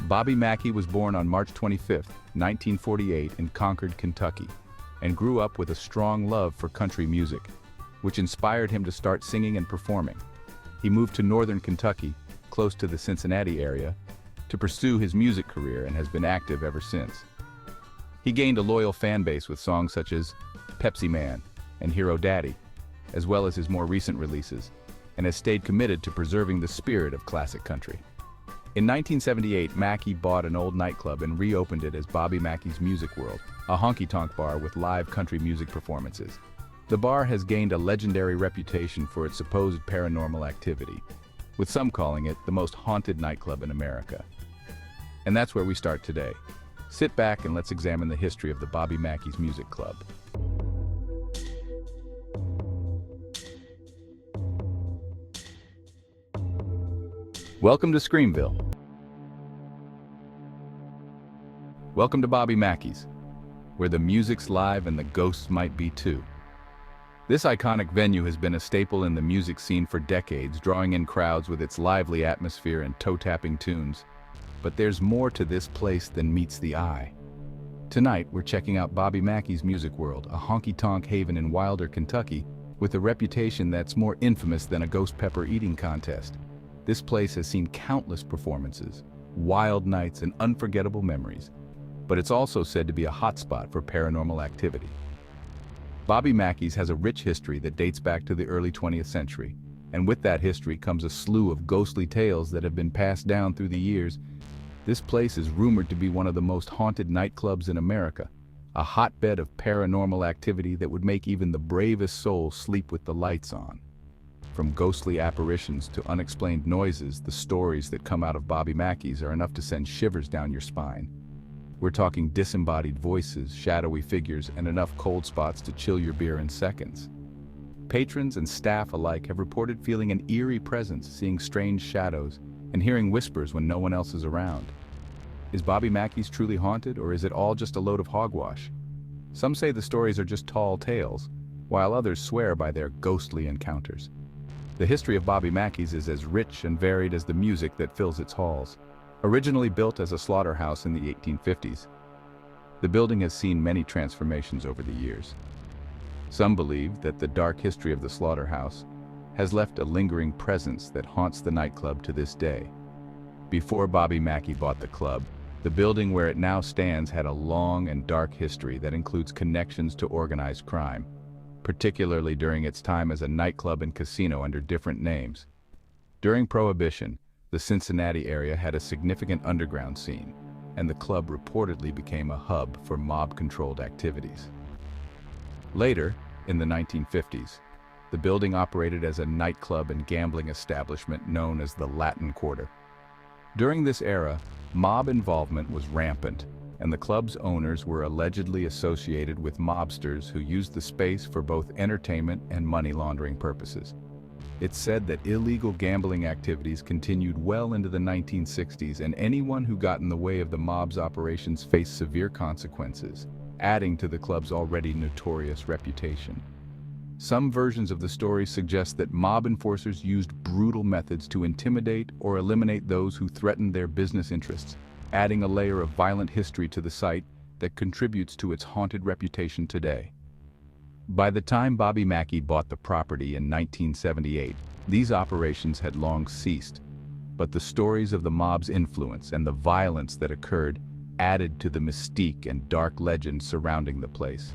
Bobby Mackey was born on March 25, 1948 in Concord, Kentucky, and grew up with a strong love for country music, which inspired him to start singing and performing. He moved to northern Kentucky, close to the Cincinnati area, to pursue his music career and has been active ever since. He gained a loyal fan base with songs such as Pepsi Man and Hero Daddy, as well as his more recent releases, and has stayed committed to preserving the spirit of classic country. In 1978, Mackey bought an old nightclub and reopened it as Bobby Mackey's Music World, a honky-tonk bar with live country music performances. The bar has gained a legendary reputation for its supposed paranormal activity, with some calling it the most haunted nightclub in America. And that's where we start today. Sit back and let's examine the history of the Bobby Mackey's Music Club. Welcome to Screamville. Welcome to Bobby Mackey's, where the music's live and the ghosts might be too. This iconic venue has been a staple in the music scene for decades, drawing in crowds with its lively atmosphere and toe-tapping tunes. But there's more to this place than meets the eye. Tonight, we're checking out Bobby Mackey's Music World, a honky-tonk haven in Wilder, Kentucky, with a reputation that's more infamous than a ghost pepper eating contest. This place has seen countless performances, wild nights, and unforgettable memories, but it's also said to be a hotspot for paranormal activity. Bobby Mackey's has a rich history that dates back to the early 20th century, and with that history comes a slew of ghostly tales that have been passed down through the years. This place is rumored to be one of the most haunted nightclubs in America, a hotbed of paranormal activity that would make even the bravest soul sleep with the lights on. From ghostly apparitions to unexplained noises, the stories that come out of Bobby Mackey's are enough to send shivers down your spine. We're talking disembodied voices, shadowy figures, and enough cold spots to chill your beer in seconds. Patrons and staff alike have reported feeling an eerie presence, seeing strange shadows, and hearing whispers when no one else is around. Is Bobby Mackey's truly haunted, or is it all just a load of hogwash? Some say the stories are just tall tales, while others swear by their ghostly encounters. The history of Bobby Mackey's is as rich and varied as the music that fills its halls. Originally built as a slaughterhouse in the 1850s, the building has seen many transformations over the years. Some believe that the dark history of the slaughterhouse has left a lingering presence that haunts the nightclub to this day. Before Bobby Mackey bought the club, the building where it now stands had a long and dark history that includes connections to organized crime, particularly during its time as a nightclub and casino under different names. During Prohibition, the Cincinnati area had a significant underground scene, and the club reportedly became a hub for mob-controlled activities. Later, in the 1950s, the building operated as a nightclub and gambling establishment known as the Latin Quarter. During this era, mob involvement was rampant, and the club's owners were allegedly associated with mobsters who used the space for both entertainment and money laundering purposes. It's said that illegal gambling activities continued well into the 1960s, and anyone who got in the way of the mob's operations faced severe consequences, adding to the club's already notorious reputation. Some versions of the story suggest that mob enforcers used brutal methods to intimidate or eliminate those who threatened their business interests, adding a layer of violent history to the site that contributes to its haunted reputation today. By the time Bobby Mackey bought the property in 1978, these operations had long ceased, but the stories of the mob's influence and the violence that occurred added to the mystique and dark legend surrounding the place.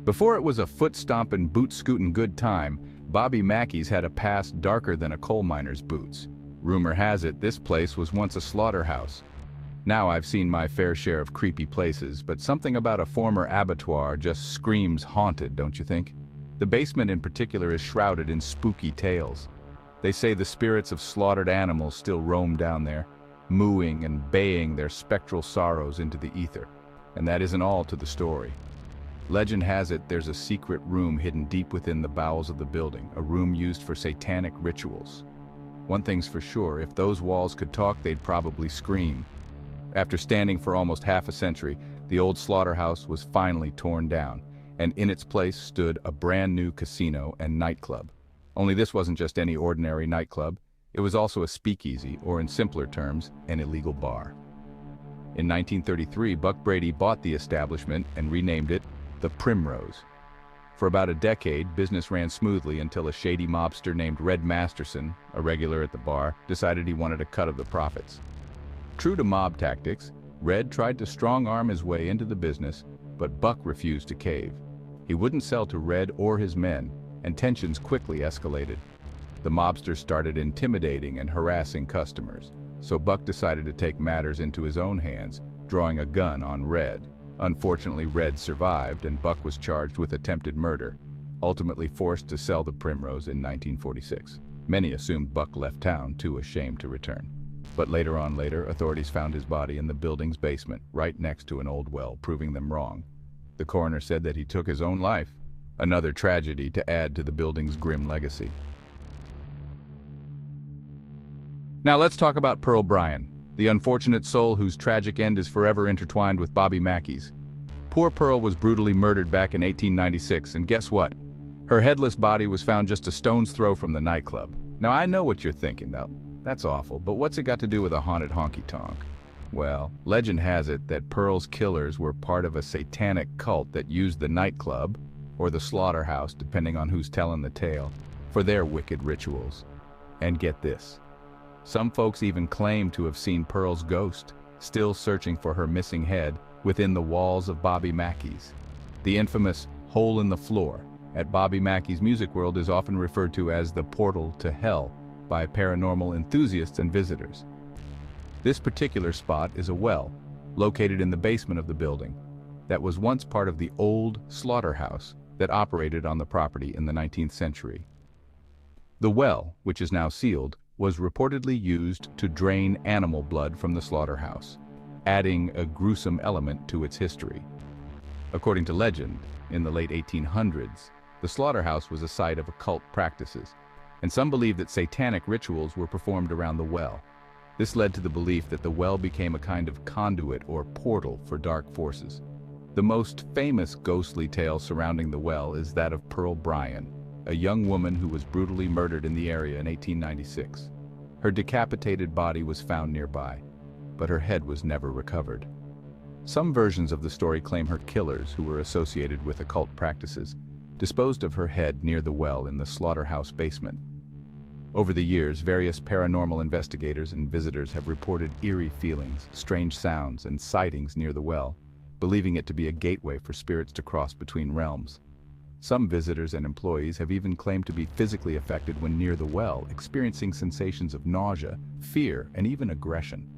Before it was a foot-stomping, boot-scooting good time, Bobby Mackey's had a past darker than a coal miner's boots. Rumor has it this place was once a slaughterhouse. Now I've seen my fair share of creepy places, but something about a former abattoir just screams haunted, don't you think? The basement in particular is shrouded in spooky tales. They say the spirits of slaughtered animals still roam down there, mooing and baying their spectral sorrows into the ether. And that isn't all to the story. Legend has it there's a secret room hidden deep within the bowels of the building, a room used for satanic rituals. One thing's for sure, if those walls could talk, they'd probably scream. After standing for almost half a century, the old slaughterhouse was finally torn down, and in its place stood a brand new casino and nightclub. Only this wasn't just any ordinary nightclub. It was also a speakeasy, or in simpler terms, an illegal bar. In 1933, Buck Brady bought the establishment and renamed it the Primrose. For about a decade, business ran smoothly until a shady mobster named Red Masterson, a regular at the bar, decided he wanted a cut of the profits. True to mob tactics, Red tried to strong-arm his way into the business, but Buck refused to cave. He wouldn't sell to Red or his men, and tensions quickly escalated. The mobster started intimidating and harassing customers, so Buck decided to take matters into his own hands, drawing a gun on Red. Unfortunately, Red survived, and Buck was charged with attempted murder, ultimately forced to sell the Primrose in 1946. Many assumed Buck left town, too ashamed to return. But later, authorities found his body in the building's basement, right next to an old well, proving them wrong. The coroner said that he took his own life, another tragedy to add to the building's grim legacy. Now let's talk about Pearl Bryan, the unfortunate soul whose tragic end is forever intertwined with Bobby Mackey's. Poor Pearl was brutally murdered back in 1896, and guess what? Her headless body was found just a stone's throw from the nightclub. Now I know what you're thinking, though. That's awful, but what's it got to do with a haunted honky-tonk? Well, legend has it that Pearl's killers were part of a satanic cult that used the nightclub, or the slaughterhouse, depending on who's telling the tale, for their wicked rituals. And get this. Some folks even claim to have seen Pearl's ghost, still searching for her missing head, within the walls of Bobby Mackey's. The infamous hole in the floor at Bobby Mackey's Music World is often referred to as the portal to hell by paranormal enthusiasts and visitors. This particular spot is a well, located in the basement of the building, that was once part of the old slaughterhouse that operated on the property in the 19th century. The well, which is now sealed, was reportedly used to drain animal blood from the slaughterhouse, adding a gruesome element to its history. According to legend, in the late 1800s, the slaughterhouse was a site of occult practices, and some believe that satanic rituals were performed around the well. This led to the belief that the well became a kind of conduit or portal for dark forces. The most famous ghostly tale surrounding the well is that of Pearl Bryan, a young woman who was brutally murdered in the area in 1896. Her decapitated body was found nearby, but her head was never recovered. Some versions of the story claim her killers, who were associated with occult practices, disposed of her head near the well in the slaughterhouse basement. Over the years, various paranormal investigators and visitors have reported eerie feelings, strange sounds, and sightings near the well, believing it to be a gateway for spirits to cross between realms. Some visitors and employees have even claimed to be physically affected when near the well, experiencing sensations of nausea, fear, and even aggression.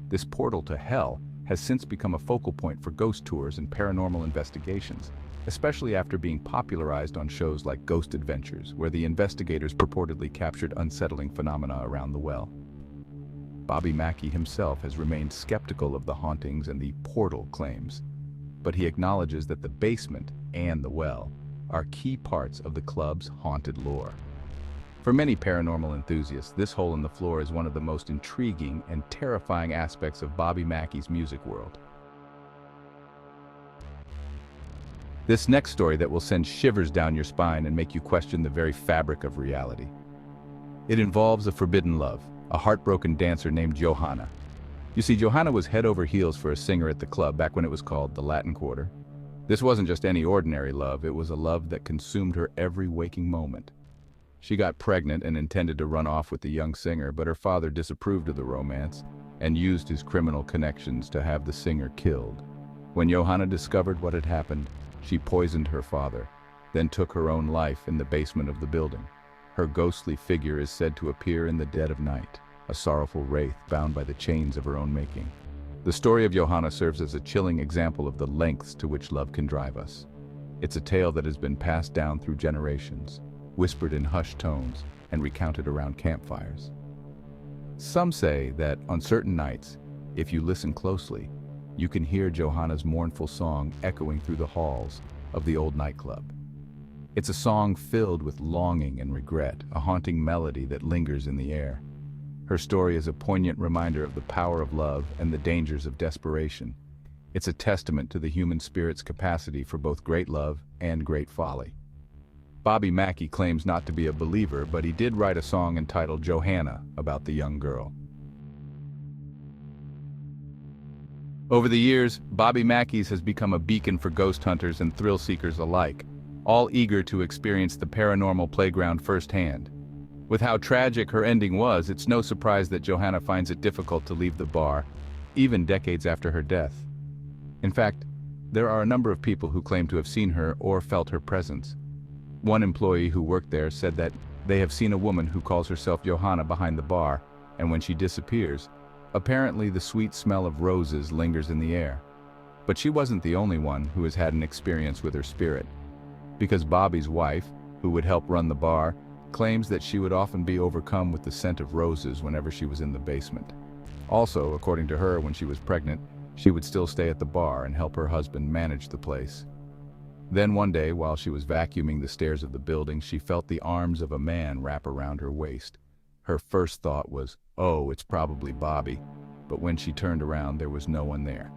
This portal to hell has since become a focal point for ghost tours and paranormal investigations, especially after being popularized on shows like Ghost Adventures, where the investigators purportedly captured unsettling phenomena around the well. Bobby Mackey himself has remained skeptical of the hauntings and the portal claims, but he acknowledges that the basement and the well are key parts of the club's haunted lore. For many paranormal enthusiasts, this hole in the floor is one of the most intriguing and terrifying aspects of Bobby Mackey's music world. This next story that will send shivers down your spine and make you question the very fabric of reality. It involves a forbidden love, a heartbroken dancer named Johanna. You see, Johanna was head over heels for a singer at the club back when it was called the Latin Quarter. This wasn't just any ordinary love, it was a love that consumed her every waking moment. She got pregnant and intended to run off with the young singer, but her father disapproved of the romance and used his criminal connections to have the singer killed. When Johanna discovered what had happened, she poisoned her father, then took her own life in the basement of the building. Her ghostly figure is said to appear in the dead of night, a sorrowful wraith bound by the chains of her own making. The story of Johanna serves as a chilling example of the lengths to which love can drive us. It's a tale that has been passed down through generations, whispered in hushed tones, and recounted around campfires. Some say that on certain nights, if you listen closely, you can hear Johanna's mournful song echoing through the halls of the old nightclub. It's a song filled with longing and regret, a haunting melody that lingers in the air. Her story is a poignant reminder of the power of love and the dangers of desperation. It's a testament to the human spirit's capacity for both great love and great folly. Bobby Mackey claims not to be a believer, but he did write a song entitled Johanna about the young girl. Over the years, Bobby Mackey's has become a beacon for ghost hunters and thrill seekers alike, all eager to experience the paranormal playground firsthand. With how tragic her ending was, it's no surprise that Johanna finds it difficult to leave the bar, even decades after her death. In fact, there are a number of people who claim to have seen her or felt her presence. One employee who worked there said that they have seen a woman who calls herself Johanna behind the bar, and when she disappears, apparently the sweet smell of roses lingers in the air. But she wasn't the only one who has had an experience with her spirit, because Bobby's wife, who would help run the bar, claims that she would often be overcome with the scent of roses whenever she was in the basement. Also, according to her, when she was pregnant, she would still stay at the bar and help her husband manage the place. Then one day, while she was vacuuming the stairs of the building, she felt the arms of a man wrap around her waist. Her first thought was, "Oh, it's probably Bobby," but when she turned around, there was no one there.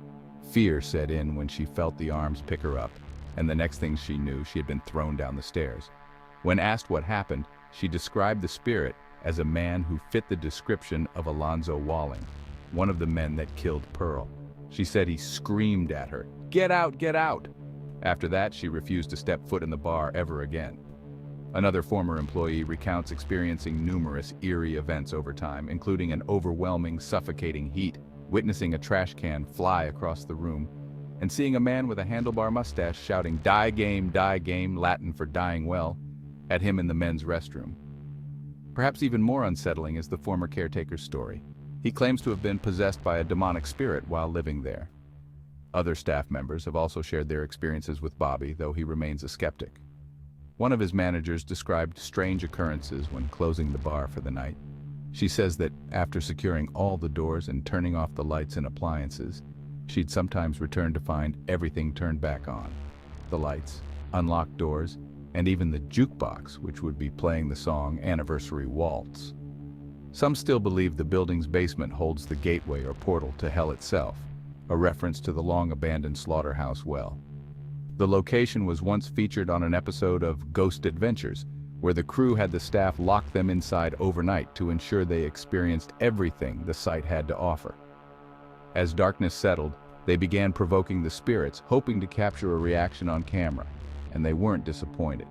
Fear set in when she felt the arms pick her up, and the next thing she knew, she had been thrown down the stairs. When asked what happened, she described the spirit as a man who fit the description of Alonzo Walling, one of the men that killed Pearl. She said he screamed at her, "Get out, get out!" After that, she refused to step foot in the bar ever again. Another former employee recounts experiencing numerous eerie events over time, including an overwhelming, suffocating heat, witnessing a trash can fly across the room, and seeing a man with a handlebar mustache shouting die game, Latin for dying well, at him in the men's restroom. Perhaps even more unsettling is the former caretaker's story. He claims to have been possessed by a demonic spirit while living there. Other staff members have also shared their experiences with Bobby, though he remains a skeptic. One of his managers described strange occurrences when closing the bar for the night. She says that after securing all the doors and turning off the lights and appliances, she'd sometimes return to find everything turned back on. The lights, unlocked doors, and even the jukebox, which would be playing the song Anniversary Waltz. Some still believe the building's basement holds the gateway or portal to hell itself, a reference to the long-abandoned slaughterhouse well. The location was once featured on an episode of Ghost Adventures, where the crew had the staff lock them inside overnight to ensure they experienced everything the site had to offer. As darkness settled, they began provoking the spirits, hoping to capture a reaction on camera, and they weren't disappointed.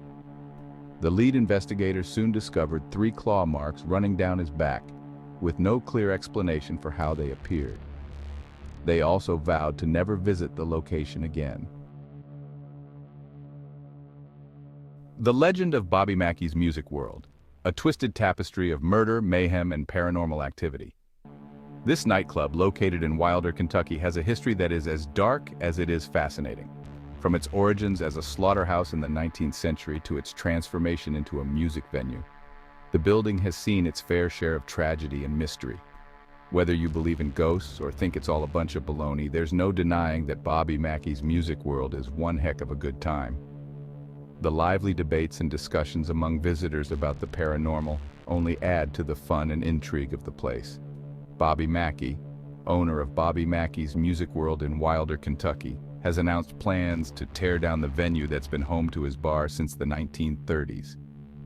The lead investigator soon discovered 3 claw marks running down his back, with no clear explanation for how they appeared. They also vowed to never visit the location again. The legend of Bobby Mackey's music world, a twisted tapestry of murder, mayhem, and paranormal activity. This nightclub, located in Wilder, Kentucky, has a history that is as dark as it is fascinating. From its origins as a slaughterhouse in the 19th century to its transformation into a music venue, the building has seen its fair share of tragedy and mystery. Whether you believe in ghosts or think it's all a bunch of baloney, there's no denying that Bobby Mackey's music world is one heck of a good time. The lively debates and discussions among visitors about the paranormal only add to the fun and intrigue of the place. Bobby Mackey, owner of Bobby Mackey's Music World in Wilder, Kentucky, has announced plans to tear down the venue that's been home to his bar since the 1930s.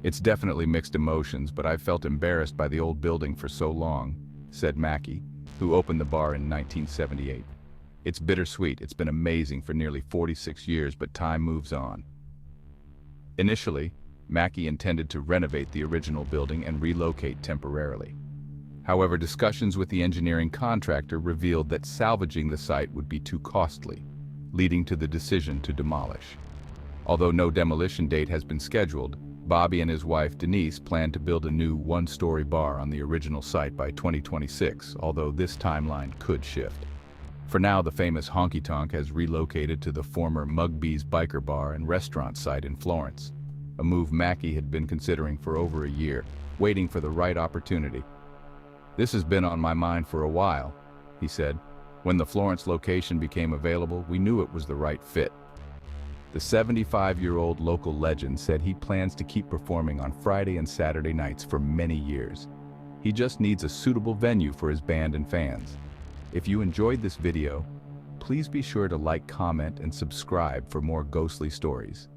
It's definitely mixed emotions, but I've felt embarrassed by the old building for so long, said Mackey, who opened the bar in 1978. It's bittersweet. It's been amazing for nearly 46 years, but time moves on. Initially, Mackey intended to renovate the original building and relocate temporarily. However, discussions with the engineering contractor revealed that salvaging the site would be too costly, leading to the decision to demolish. Although no demolition date has been scheduled, Bobby and his wife Denise plan to build a new one-story bar on the original site by 2026, although this timeline could shift. For now, the famous Honky Tonk has relocated to the former Mugby's Biker Bar and Restaurant site in Florence, a move Mackey had been considering for over a year, waiting for the right opportunity. "This has been on my mind for a while," he said. "When the Florence location became available, we knew it was the right fit." The 75-year-old local legend said he plans to keep performing on Friday and Saturday nights for many years. He just needs a suitable venue for his band and fans. If you enjoyed this video, please be sure to like, comment, and subscribe for more ghostly stories.